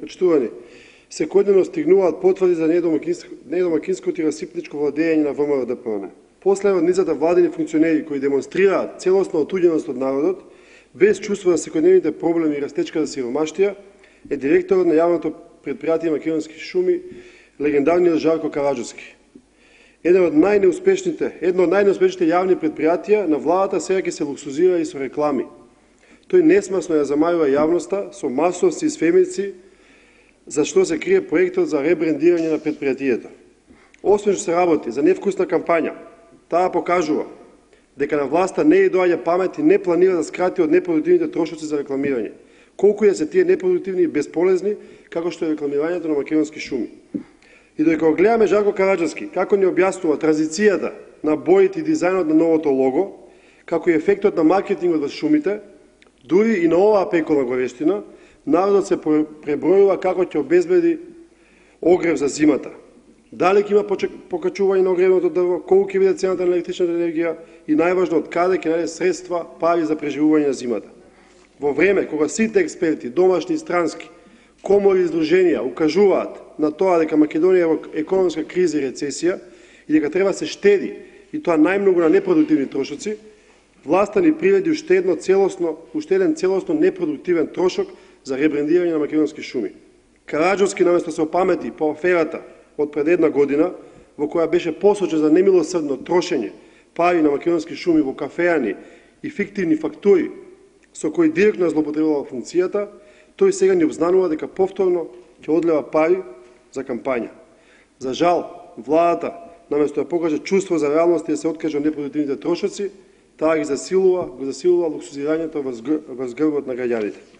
Почитувани, секојдневно стигнуваат потврди за недомакинското и расипничко владење на ВМРО-ДПМН. Последно од низата владени функционери кои демонстрираат целосна отуѓеност од народот, без чувство за секојдневните проблеми и растечка за сиромаштија, е директорот на јавното предпријатие Македонски шуми, легендарниот Жарко Караџовски. Едно од најнеуспешните јавни предпријатија на владата сега ќе се луксузира и со реклами. Тој несмасно ја замајува јавноста со масовци и сфемици за што се крие проектот за ребрендирање на предпријатието. Освен што се работи за невкусна кампања, таа покажува дека на власта не ја доаѓа памет и не планира да скрати од непродуктивните трошоци за рекламирање, колку и да се тие непродуктивни и безполезни, како што е рекламирањето на Македонски шуми. И додека го гледаме Жарко Караџовски како ни објаснува транзицијата на боите и дизајнот на новото лого, како и ефектот на маркетингот во шумите, дури и на оваа пеколна горещина, народот се пребројува како ќе обезбеди огрев за зимата. Дали ќе има покачување на огревното дрво, колку ќе биде цената на електричната енергија и најважно од каде ќе најде средства, пари за преживување на зимата. Во време кога сите експерти, домашни и странски, комори и издруженија укажуваат на тоа дека Македонија е во економска криза и рецесија и дека треба се штеди, и тоа најмногу на непродуктивни трошоци, власта ни приведи уште еден целосно непродуктивен трошок за ребрендирање на Македонски шуми. Караџовски наместо се опамети по аферата од пред една година, во која беше посочен за немилосрдно трошење пари на Македонски шуми во кафеани и фиктивни фактури, со кои директно злоупотребува функцијата, тој сега ни обзнанува дека повторно ќе одлева пари за кампања. За жал, владата, наместо да покаже чувство за реалност и да се откаже од непродуктивните трошоци, таа го засилува луксузирањето во згрбот на граѓаните.